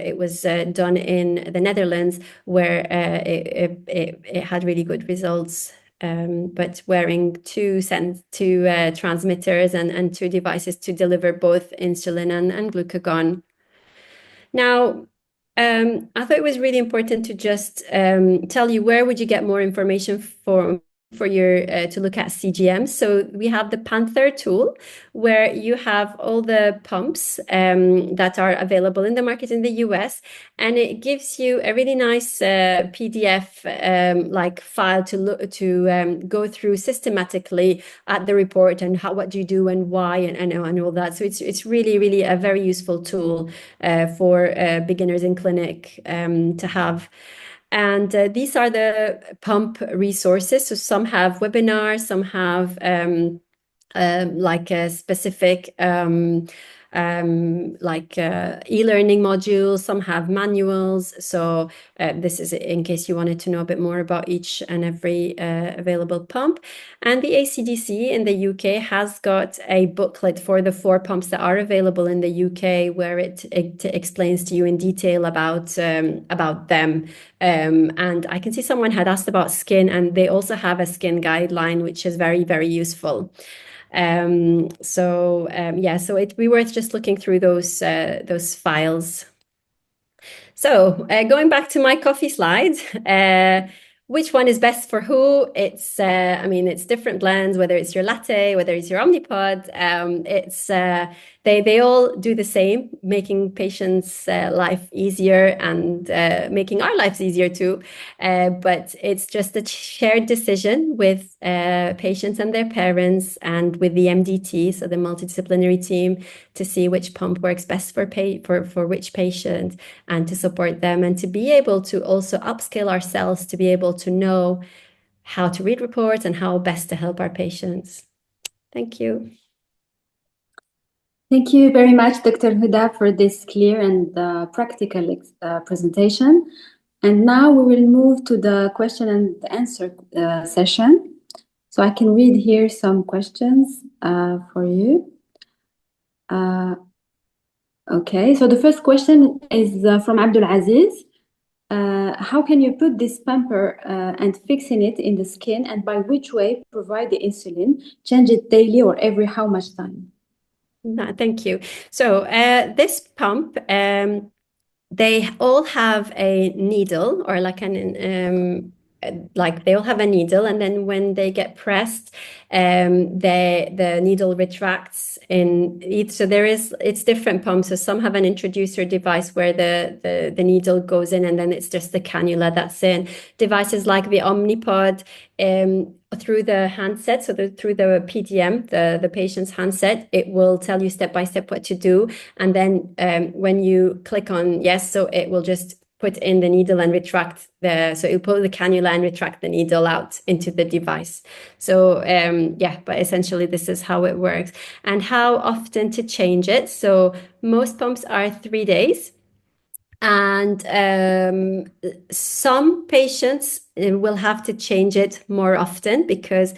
Speaker 3: it was done in the Netherlands, where it had really good results. But wearing two transmitters and two devices to deliver both insulin and glucagon. Now, I thought it was really important to just tell you where would you get more information for your to look at CGM. So we have the Panther tool, where you have all the pumps that are available in the market in the US, and it gives you a really nice PDF like file to look to go through systematically at the report and what do you do and why and all that. So it's really a very useful tool for beginners in clinic to have. And these are the pump resources. So some have webinars, some have like a specific e-learning modules, some have manuals. So this is in case you wanted to know a bit more about each and every available pump. And the ACDC in the UK has got a booklet for the 4 pumps that are available in the UK, where it explains to you in detail about them. And I can see someone had asked about skin, and they also have a skin guideline, which is very useful. So it'd be worth just looking through those files. So going back to my coffee slide, which one is best for who? It's it's different blends, whether it's your latte, whether it's your Omnipod. They all do the same, making patients' life easier and making our lives easier too. But it's just a shared decision with patients and their parents and with the MDT, so the multidisciplinary team, to see which pump works best for which patient and to support them, and to be able to also upskill ourselves to be able to know how to read reports and how best to help our patients. Thank you.
Speaker 2: Thank you very much, Dr. Hoda, for this clear and practical presentation. And now we will move to the question and answer session. So I can read here some questions for you. Okay, so the first question is from Abdul Aziz. How can you put this pumper and fixing it in the skin, and by which way provide the insulin? Change it daily or every how much time?
Speaker 3: Thank you. So this pump, they all have a needle, or they all have a needle, and then when they get pressed, the needle retracts in each. So it's different pumps. So some have an introducer device where the needle goes in, and then it's just the cannula that's in. Devices like the Omnipod, through the handset, so through the PDM, the patient's handset, it will tell you step by step what to do. And then when you click on yes, so it will just put in the needle and retract so it'll pull the cannula and retract the needle out into the device. So but essentially this is how it works. And how often to change it. So most pumps are 3 days. And some patients will have to change it more often because,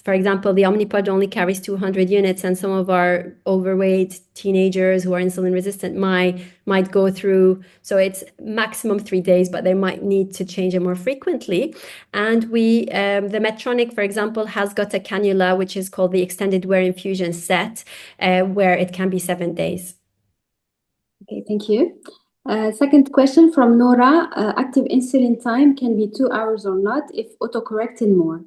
Speaker 3: for example, the Omnipod only carries 200 units, and some of our overweight teenagers who are insulin resistant might go through. So it's maximum 3 days, but they might need to change it more frequently. And the Medtronic, for example, has got a cannula which is called the extended wear infusion set, where it can be 7 days.
Speaker 2: Okay, thank you. Second question from Nora. Active insulin time can be 2 hours or not if autocorrecting more?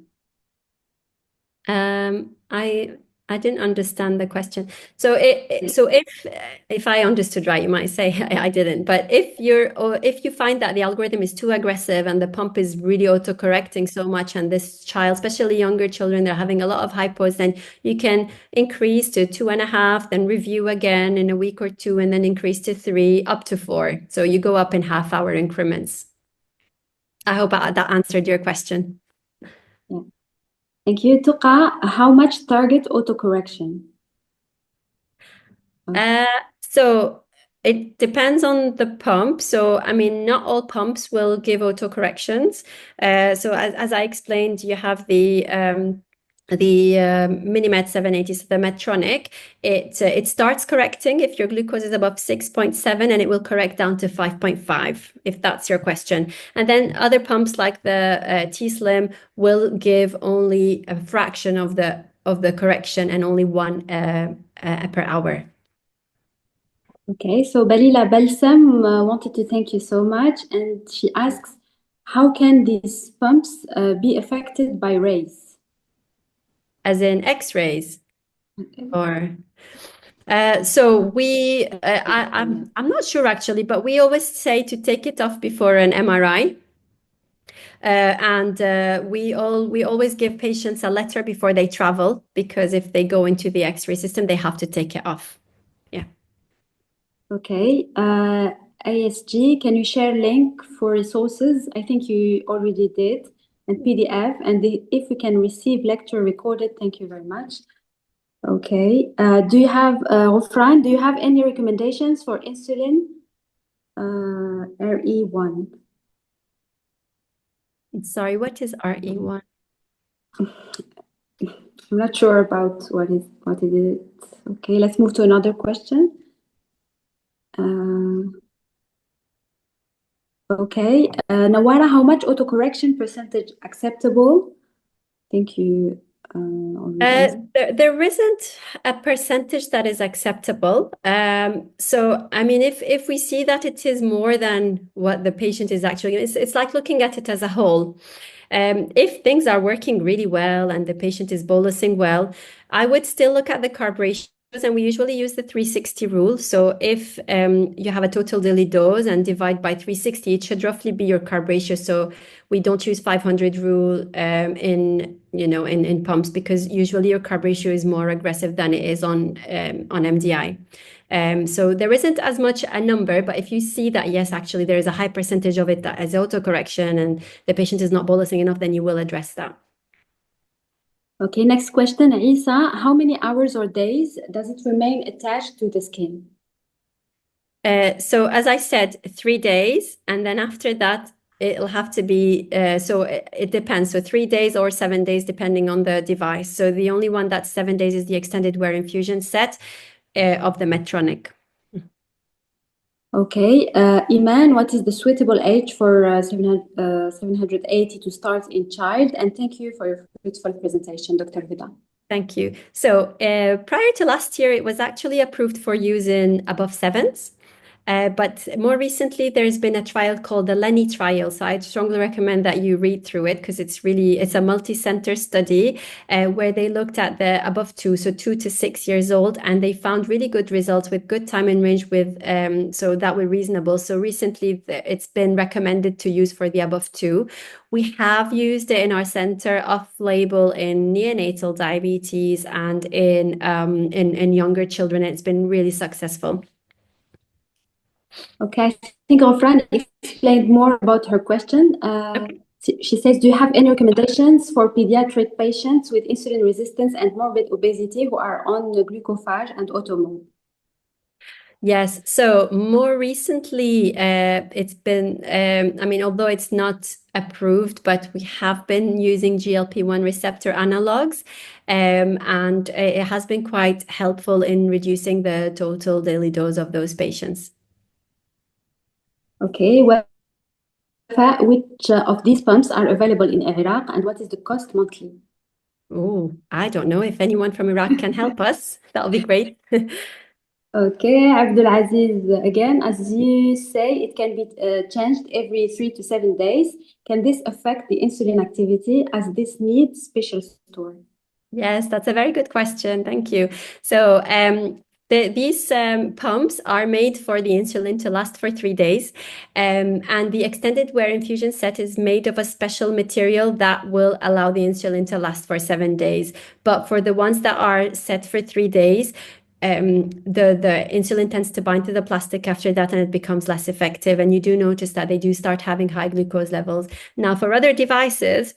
Speaker 3: I didn't understand the question. So if I understood right, you might say I didn't. But if you find that the algorithm is too aggressive and the pump is really autocorrecting so much, and this child, especially younger children, they're having a lot of hypos, then you can increase to 2.5, then review again in a week or 2, and then increase to 3, up to 4. So you go up in half-hour increments. I hope that answered your question.
Speaker 2: Yeah. Thank you. Tuqa, how much target autocorrection?
Speaker 3: So it depends on the pump. So, not all pumps will give autocorrections. So as I explained, you have the Minimed 780, so the Medtronic, it starts correcting if your glucose is above 6.7, and it will correct down to 5.5, if that's your question. And then other pumps like the T-Slim will give only a fraction of the correction and only 1 per hour.
Speaker 2: Okay, so Balila Balsam wanted to thank you so much, and she asks, how can these pumps be affected by rays?
Speaker 3: As in X-rays?
Speaker 2: Okay.
Speaker 3: Or so I'm not sure actually, but we always say to take it off before an MRI. And we always give patients a letter before they travel, because if they go into the X-ray system, they have to take it off. Yeah.
Speaker 2: Okay. ASG, can you share link for resources? I think you already did, and PDF, and if we can receive lecture recorded, thank you very much. Okay. Do you have, Ghufran, do you have any recommendations for insulin RE1?
Speaker 3: Sorry, what is RE1?
Speaker 2: I'm not sure about what is it. Okay, let's move to another question. Okay, Nawara, how much autocorrection percentage acceptable? Thank you.
Speaker 3: There isn't a percentage that is acceptable. So, I mean, if we see that it is more than what the patient is actually, it's like looking at it as a whole. If things are working really well and the patient is bolusing well, I would still look at the carb ratios, and we usually use the 360 rule. So if you have a total daily dose and divide by 360, it should roughly be your carb ratio. So we don't use 500 rule in pumps, because usually your carb ratio is more aggressive than it is on MDI. So there isn't as much a number, but if you see that, yes, actually there is a high percentage of it that is autocorrection and the patient is not bolusing enough, then you will address that.
Speaker 2: Okay, next question, Isa. How many hours or days does it remain attached to the skin?
Speaker 3: So as I said, 3 days, and then after that, it'll have to be, so it depends. So 3 days or 7 days, depending on the device. So the only one that's 7 days is the extended wear infusion set of the Medtronic.
Speaker 2: Okay, Iman, what is the suitable age for 780 to start in child? And thank you for your beautiful presentation, Dr. Hoda.
Speaker 3: Thank you. So prior to last year, it was actually approved for use in above 7s. But more recently, there's been a trial called the Lenny trial. So I'd strongly recommend that you read through it, because it's a multi-center study where they looked at the above 2, so 2 to 6 years old, and they found really good results with good time in range so that were reasonable. So recently, it's been recommended to use for the above 2. We have used it in our center off-label in neonatal diabetes and in younger children. It's been really successful.
Speaker 2: Okay, I think our friend explained more about her question.
Speaker 3: Okay.
Speaker 2: She says, do you have any recommendations for pediatric patients with insulin resistance and morbid obesity who are on glucophage and automode?
Speaker 3: Yes. So more recently, it's been, I mean, although it's not approved, but we have been using GLP-1 receptor analogs, and it has been quite helpful in reducing the total daily dose of those patients.
Speaker 2: Okay, well, which of these pumps are available in Iraq, and what is the cost monthly?
Speaker 3: Oh, I don't know. If anyone from Iraq can help us, that'll be great.
Speaker 2: Okay, Abdulaziz, again, as you say, it can be changed every 3 to 7 days. Can this affect the insulin activity, as this needs special store?
Speaker 3: Yes, that's a very good question. Thank you. So these pumps are made for the insulin to last for 3 days. And the extended wear infusion set is made of a special material that will allow the insulin to last for 7 days. But for the ones that are set for 3 days, the insulin tends to bind to the plastic after that, and it becomes less effective. And you do notice that they do start having high glucose levels. Now, for other devices,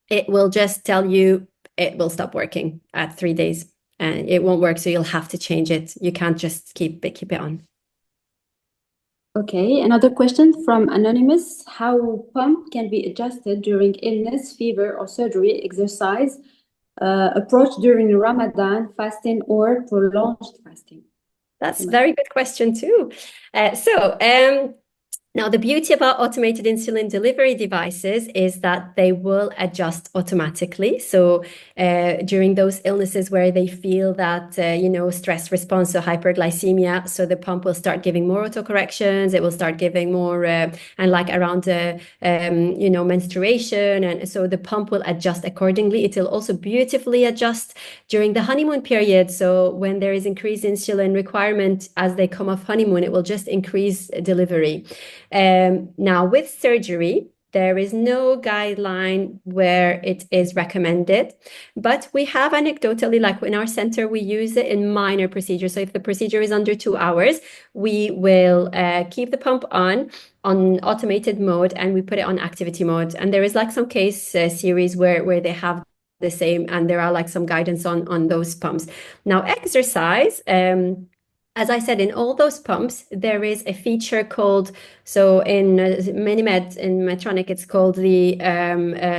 Speaker 3: it will just tell you it will stop working at 3 days, and it won't work. So you'll have to change it. You can't just keep it on.
Speaker 2: Okay, another question from Anonymous. How pump can be adjusted during illness, fever, or surgery, exercise, approach during Ramadan, fasting or prolonged fasting?
Speaker 3: That's a very good question too. Now, the beauty about automated insulin delivery devices is that they will adjust automatically. So during those illnesses where they feel that, stress response to hyperglycemia, so the pump will start giving more autocorrections. It will start giving more, and like around, menstruation. And so the pump will adjust accordingly. It will also beautifully adjust during the honeymoon period. So when there is increased insulin requirement as they come off honeymoon, it will just increase delivery. Now, with surgery, there is no guideline where it is recommended, but we have anecdotally, like in our center, we use it in minor procedures. So if the procedure is under 2 hours, we will keep the pump on automated mode and we put it on activity mode. And there is like some case series where they have the same, and there are like some guidance on those pumps. Now, exercise, as I said, in all those pumps, there is a feature called, so in Minimed, in Medtronic, it's called the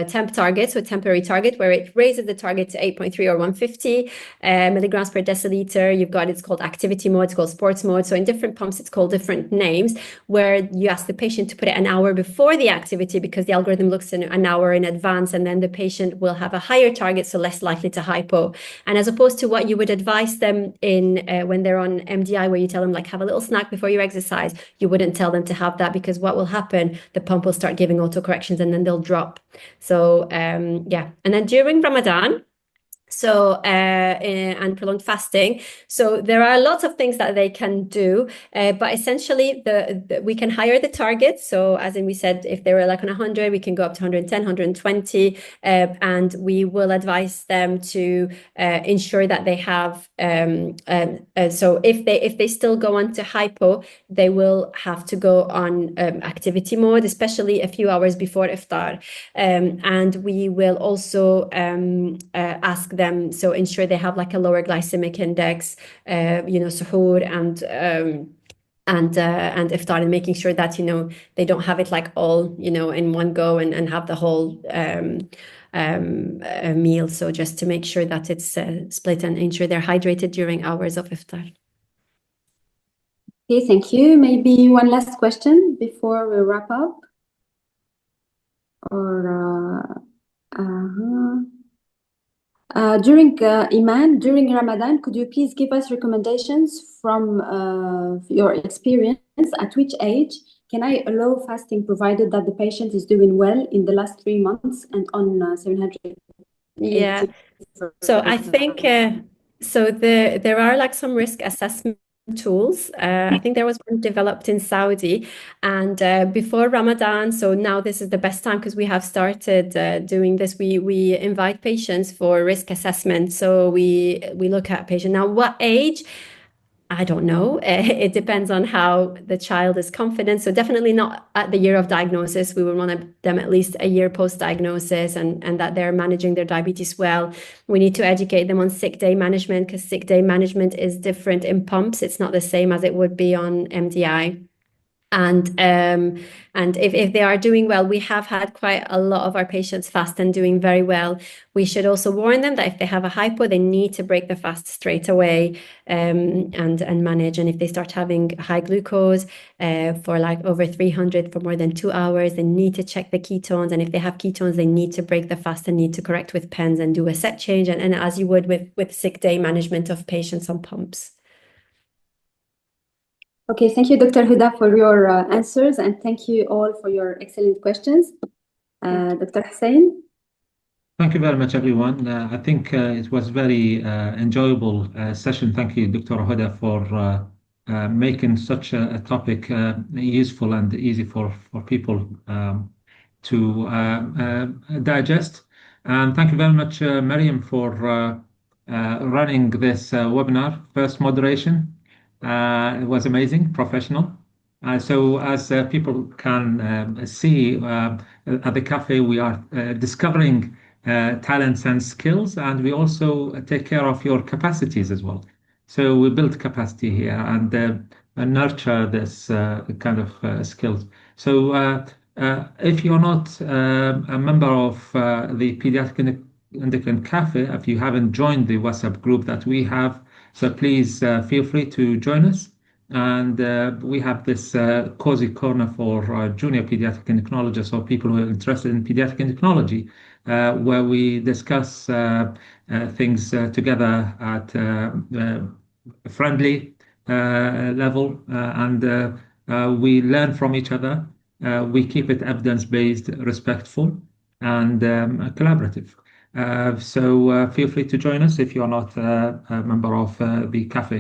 Speaker 3: temp target, so temporary target, where it raises the target to 8.3 or 150 milligrams per deciliter. You've got, it's called activity mode, it's called sports mode. So in different pumps, it's called different names, where you ask the patient to put it an hour before the activity because the algorithm looks in an hour in advance, and then the patient will have a higher target, so less likely to hypo. And as opposed to what you would advise them in when they're on MDI, where you tell them like have a little snack before you exercise, you wouldn't tell them to have that, because what will happen, the pump will start giving autocorrections and then they'll drop. So yeah, and then during Ramadan, so and prolonged fasting, so there are lots of things that they can do, but essentially we can higher the target. So as in we said, if they were like on 100, we can go up to 110, 120, and we will advise them to ensure that they have so if they still go on to hypo, they will have to go on activity mode, especially a few hours before iftar, and we will also ask them, so ensure they have like a lower glycemic index, suhoor and iftar, and making sure that they don't have it like all in one go and have the whole meal. So just to make sure that it's split and ensure they're hydrated during hours of iftar.
Speaker 2: Okay, thank you. Maybe one last question before we wrap up. During Iman, during Ramadan, could you please give us recommendations from your experience? At which age can I allow fasting, provided that the patient is doing well in the last 3 months and on 700?
Speaker 3: Yeah. So I think there are like some risk assessment tools. I think there was one developed in Saudi, and before Ramadan. So now this is the best time because we have started doing this. We invite patients for risk assessment. So we look at patient now. What age? I don't know. It depends on how the child is confident. So definitely not at the year of diagnosis. We would want them at least a year post-diagnosis and that they're managing their diabetes well. We need to educate them on sick day management, because sick day management is different in pumps. It's not the same as it would be on MDI. And if they are doing well, we have had quite a lot of our patients fast and doing very well. We should also warn them that if they have a hypo, they need to break the fast straight away and manage. And if they start having high glucose for like over 300 for more than 2 hours, they need to check the ketones. And if they have ketones, they need to break the fast and need to correct with pens and do a set change. And as you would with sick day management of patients on pumps.
Speaker 2: Okay, thank you, Dr. Hoda, for your answers, and thank you all for your excellent questions. Dr. Hussein?
Speaker 1: Thank you very much, everyone. I think it was very enjoyable session. Thank you, Dr. Hoda, for making such a topic useful and easy for people to digest. And thank you very much, Mariam, for running this webinar, first moderation. It was amazing, professional. So as people can see at the cafe, we are discovering talents and skills, and we also take care of your capacities as well. So we build capacity here and nurture this kind of skills. So if you're not a member of the pediatric Endocrine Cafe if you haven't joined the WhatsApp group that we have. So please feel free to join us. And we have this cozy corner for junior pediatric endocrinologists or people who are interested in pediatric endocrinology, where we discuss things together at a friendly level, and we learn from each other. We keep it evidence-based, respectful, and collaborative. So feel free to join us if you're not a member of the cafe.